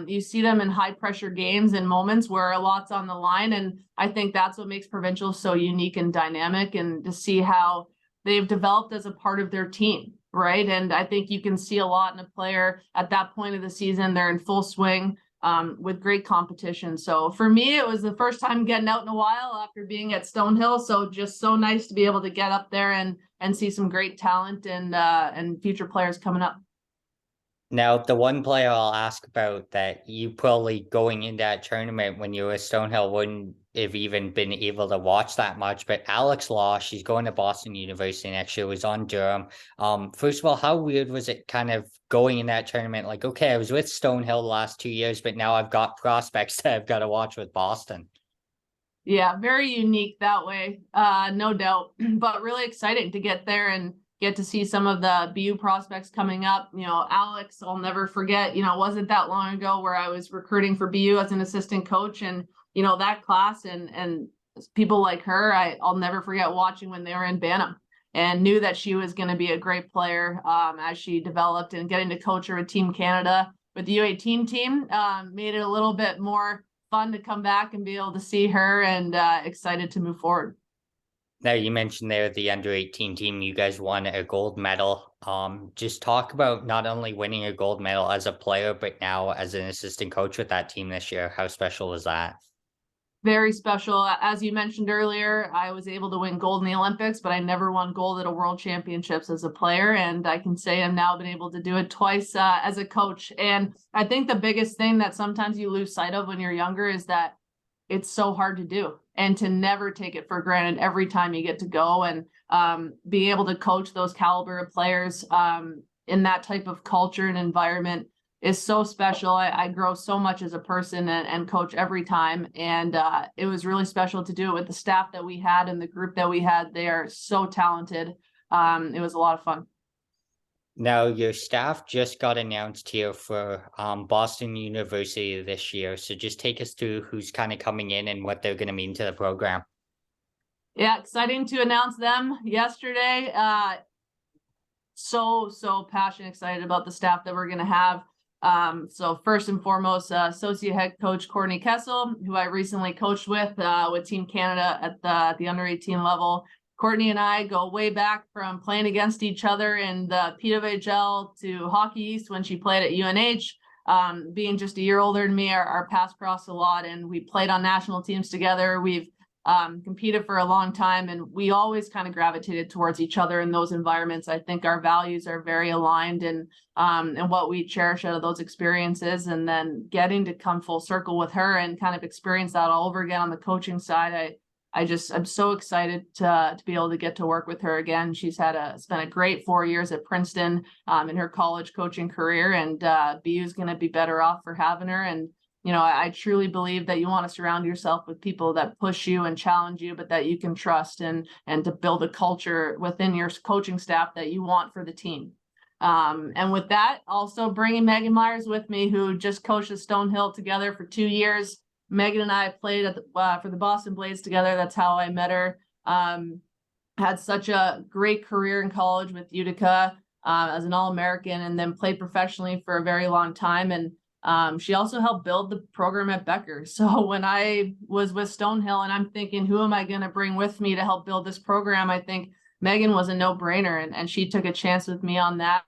You see them in high pressure games and moments where a lot's on the line. And I think that's what makes provincials so unique and dynamic, and to see how they've developed as a part of their team, right? And I think you can see a lot in a player at that point of the season. They're in full swing with great competition. So for me, it was the first time getting out in a while after being at Stonehill. So just so nice to be able to get up there and see some great talent and future players coming up. Now, the one player I'll ask about that you probably going in that tournament when you were at Stonehill wouldn't have even been able to watch that much, but Alex Law, she's going to Boston University next year, was on Durham. First of all, how weird was it kind of going in that tournament? Like, okay, I was with Stonehill the last 2 years, but now I've got prospects that I've got to watch with Boston. Yeah, very unique that way, no doubt, but really exciting to get there and get to see some of the BU prospects coming up. Alex, I'll never forget, it wasn't that long ago where I was recruiting for BU as an assistant coach, and, that class and people like her, I'll never forget watching when they were in Bantam, and knew that she was going to be a great player as she developed, and getting to coach her with Team Canada with the U18 team made it a little bit more fun to come back and be able to see her, and excited to move forward. Now, you mentioned there the under 18 team, you guys won a gold medal. Just talk about not only winning a gold medal as a player, but now as an assistant coach with that team this year. How special was that? Very special. As you mentioned earlier, I was able to win gold in the Olympics, but I never won gold at a world championships as a player. And I can say I've now been able to do it twice as a coach. And I think the biggest thing that sometimes you lose sight of when you're younger is that it's so hard to do, and to never take it for granted every time you get to go and being able to coach those caliber of players in that type of culture and environment is so special. I grow so much as a person and coach every time. And it was really special to do it with the staff that we had and the group that we had. They are so talented. It was a lot of fun. Now, your staff just got announced here for Boston University this year. So just take us through who's kind of coming in and what they're going to mean to the program. Yeah, exciting to announce them yesterday. So passionate, excited about the staff that we're going to have. So first and foremost, associate head coach Courtney Kessel, who I recently coached with Team Canada at the under 18 level. Courtney and I go way back from playing against each other in the PWHL to Hockey East when she played at UNH. Being just a year older than me, our paths crossed a lot, and we played on national teams together. We've competed for a long time, and we always kind of gravitated towards each other in those environments. I think our values are very aligned and what we cherish out of those experiences. And then getting to come full circle with her and kind of experience that all over again on the coaching side, I'm so excited to be able to get to work with her again. She's spent a great 4 years at Princeton in her college coaching career, and BU is going to be better off for having her. And I truly believe that you want to surround yourself with people that push you and challenge you, but that you can trust, and to build a culture within your coaching staff that you want for the team. And with that, also bringing Megan Myers with me, who just coached at Stonehill together for 2 years. Megan and I played for the Boston Blades together. That's how I met her. Had such a great career in college with Utica as an All-American, and then played professionally for a very long time. And she also helped build the program at Becker. So when I was with Stonehill and I'm thinking, who am I going to bring with me to help build this program? I think Megan was a no-brainer, and she took a chance with me on that.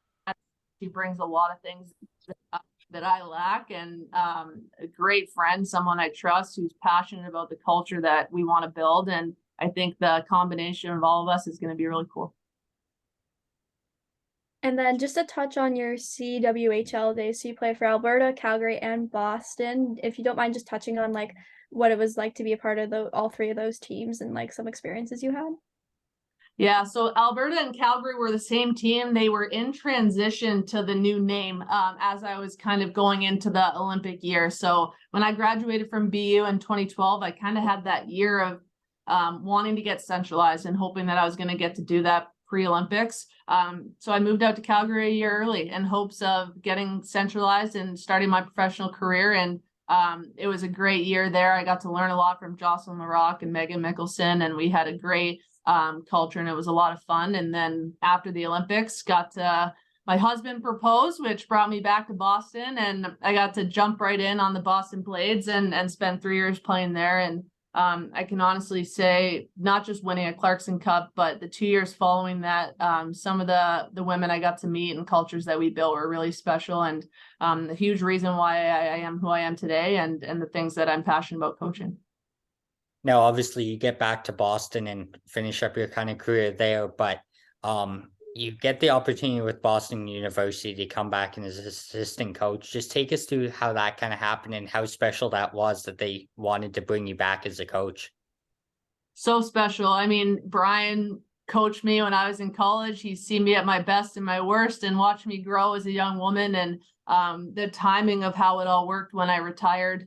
She brings a lot of things that I lack, and a great friend, someone I trust, who's passionate about the culture that we want to build. And I think the combination of all of us is going to be really cool. And then just to touch on your CWHL days, so you play for Alberta, Calgary, and Boston. If you don't mind just touching on like what it was like to be a part of all three of those teams and like some experiences you had. Yeah, so Alberta and Calgary were the same team. They were in transition to the new name as I was kind of going into the Olympic year. So when I graduated from BU in 2012, I kind of had that year of wanting to get centralized and hoping that I was going to get to do that pre-Olympics. So I moved out to Calgary a year early in hopes of getting centralized and starting my professional career. And it was a great year there. I got to learn a lot from Jocelyn LaRocque and Megan Mickelson, and we had a great culture, and it was a lot of fun. And then after the Olympics, my husband proposed, which brought me back to Boston, and I got to jump right in on the Boston Blades and spend 3 years playing there. And I can honestly say, not just winning a Clarkson Cup, but the 2 years following that, some of the women I got to meet and cultures that we built were really special, and a huge reason why I am who I am today, and the things that I'm passionate about coaching. Now, obviously, you get back to Boston and finish up your kind of career there, but you get the opportunity with Boston University to come back as an assistant coach. Just take us through how that kind of happened and how special that was that they wanted to bring you back as a coach. So special. I mean, Brian coached me when I was in college. He's seen me at my best and my worst and watched me grow as a young woman. And the timing of how it all worked when I retired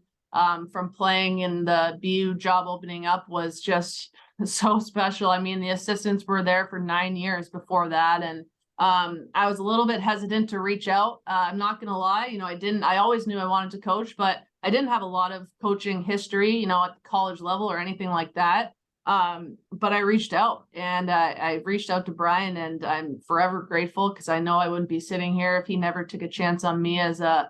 from playing in the BU job opening up was just so special. I mean, the assistants were there for 9 years before that. And I was a little bit hesitant to reach out. I'm not going to lie. I always knew I wanted to coach, but I didn't have a lot of coaching history, at the college level or anything like that. But I reached out, and I reached out to Brian, and I'm forever grateful, because I know I wouldn't be sitting here if he never took a chance on me as a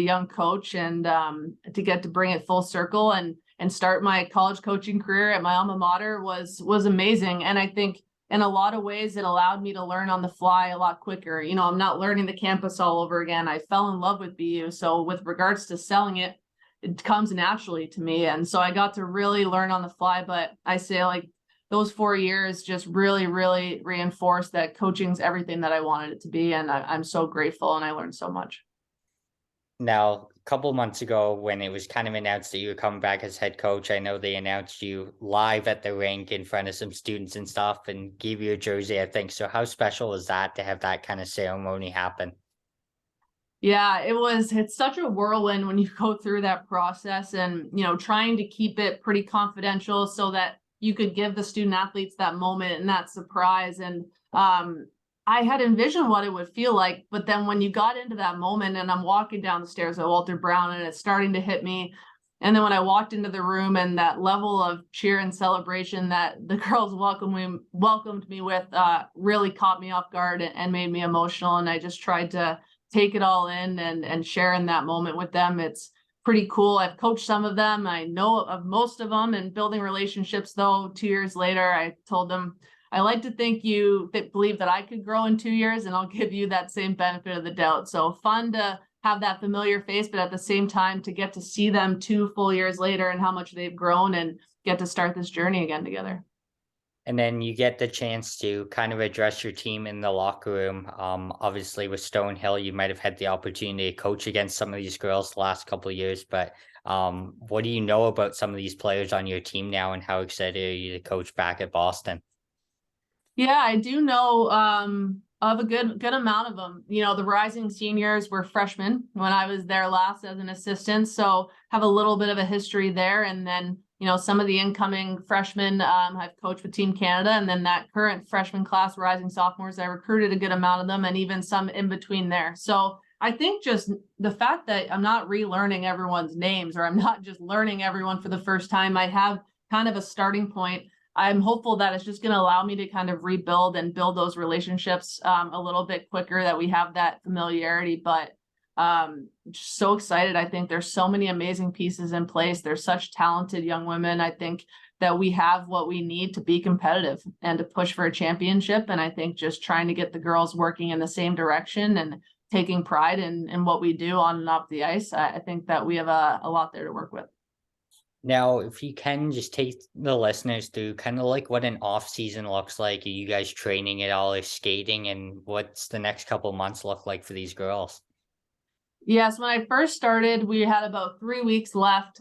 young coach, and to get to bring it full circle and start my college coaching career at my alma mater was amazing. And I think in a lot of ways it allowed me to learn on the fly a lot quicker. I'm not learning the campus all over again. I fell in love with BU. So with regards to selling it, it comes naturally to me. And so I got to really learn on the fly. But I say, like, those 4 years just really, really reinforced that coaching's everything that I wanted it to be. And I'm so grateful, and I learned so much. Now, a couple months ago, when it was kind of announced that you were coming back as head coach, I know they announced you live at the rink in front of some students and stuff and gave you a jersey, I think. So how special was that to have that kind of ceremony happen? Yeah, it's such a whirlwind when you go through that process, and, trying to keep it pretty confidential so that you could give the student athletes that moment and that surprise. And I had envisioned what it would feel like, but then when you got into that moment, and I'm walking down the stairs at Walter Brown and it's starting to hit me. And then when I walked into the room, and that level of cheer and celebration that the girls welcomed me with really caught me off guard and made me emotional. And I just tried to take it all in and share in that moment with them. It's pretty cool. I've coached some of them. I know of most of them, and building relationships, though, 2 years later, I told them, I like to think you believe that I could grow in 2 years, and I'll give you that same benefit of the doubt. So fun to have that familiar face, but at the same time to get to see them 2 full years later and how much they've grown, and get to start this journey again together. And then you get the chance to kind of address your team in the locker room. Obviously, with Stonehill, you might have had the opportunity to coach against some of these girls the last couple of years. But what do you know about some of these players on your team now, and how excited are you to coach back at Boston? Yeah, I do know of a good amount of them. The rising seniors were freshmen when I was there last as an assistant, so have a little bit of a history there. And then, some of the incoming freshmen I've coached with Team Canada, and then that current freshman class, rising sophomores, I recruited a good amount of them, and even some in between there. So I think just the fact that I'm not relearning everyone's names, or I'm not just learning everyone for the first time, I have kind of a starting point. I'm hopeful that it's just going to allow me to kind of rebuild and build those relationships a little bit quicker, that we have that familiarity. But just so excited. I think there's so many amazing pieces in place. There's such talented young women. I think that we have what we need to be competitive and to push for a championship. And I think just trying to get the girls working in the same direction and taking pride in what we do on and off the ice, I think that we have a lot there to work with. Now, if you can just take the listeners through kind of like what an off season looks like. Are you guys training at all, or skating, and what's the next couple of months look like for these girls? Yes, when I first started, we had about 3 weeks left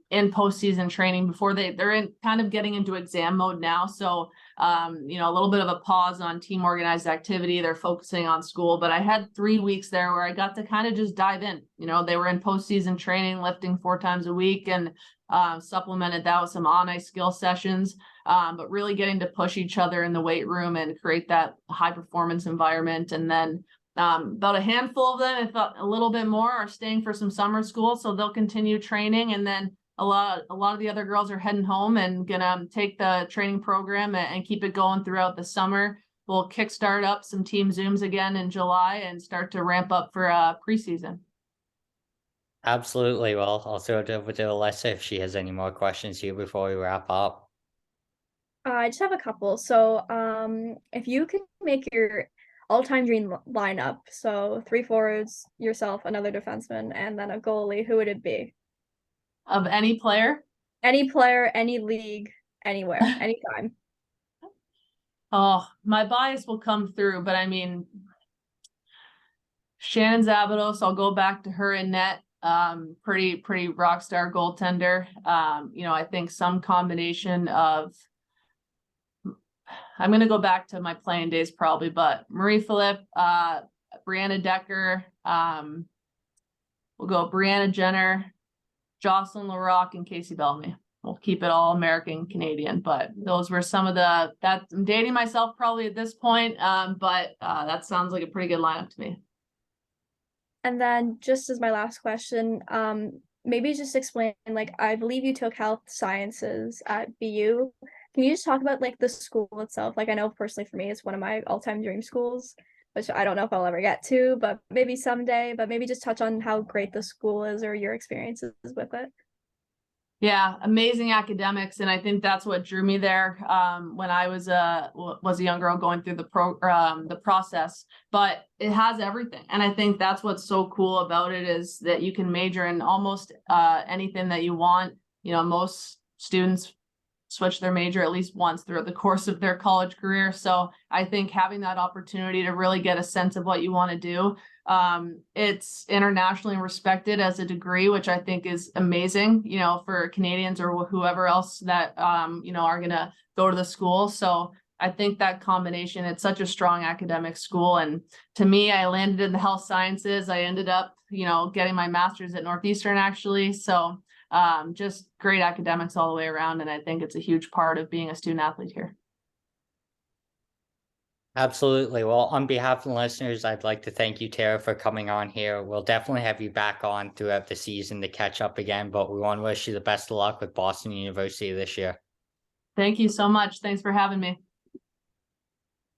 in postseason training before they're in kind of getting into exam mode now. So a little bit of a pause on team organized activity. They're focusing on school, but I had 3 weeks there where I got to kind of just dive in. They were in postseason training, lifting 4 times a week, and supplemented that with some on ice skill sessions. But really getting to push each other in the weight room and create that high performance environment. And then about a handful of them, if a little bit more, are staying for some summer school, so they'll continue training. And then a lot of the other girls are heading home and gonna take the training program and keep it going throughout the summer. We'll kickstart up some team Zooms again in July and start to ramp up for preseason. Absolutely. Well, I'll throw it over to Alyssa if she has any more questions here before we wrap up. I just have a couple. So, if you could make your all-time dream lineup, so 3 forwards, yourself, another defenseman, and then a goalie, who would it be? Of any player? Any player, any league, anywhere, anytime. Oh, my bias will come through, but I mean, Shannon Zabados, I'll go back to her in net. Pretty rock star goaltender. I think some combination of, I'm going to go back to my playing days probably, but Marie Philippe, Brianna Decker, we'll go Brianna Jenner, Jocelyn Larocque, and Casey Bellamy. We'll keep it all American Canadian, but those were some of that I'm dating myself probably at this point. But that sounds like a pretty good lineup to me. And then just as my last question, maybe just explain, like, I believe you took health sciences at BU. Can you just talk about like the school itself? Like, I know personally for me, it's one of my all-time dream schools, which I don't know if I'll ever get to, but maybe someday. But maybe just touch on how great the school is or your experiences with it. Yeah, amazing academics, and I think that's what drew me there when I was a young girl going through the process. But it has everything, and I think that's what's so cool about it is that you can major in almost anything that you want. You know, most students switch their major at least once throughout the course of their college career. So I think having that opportunity to really get a sense of what you want to do, it's internationally respected as a degree, which I think is amazing, you know, for Canadians or whoever else that, you know, are going to go to the school. So I think that combination, it's such a strong academic school. And to me, I landed in the health sciences. I ended up, you know, getting my master's at Northeastern actually. So just great academics all the way around. And I think it's a huge part of being a student athlete here. Absolutely. Well, on behalf of the listeners, I'd like to thank you, Tara, for coming on here. We'll definitely have you back on throughout the season to catch up again, but we want to wish you the best of luck with Boston University this year. Thank you so much. Thanks for having me.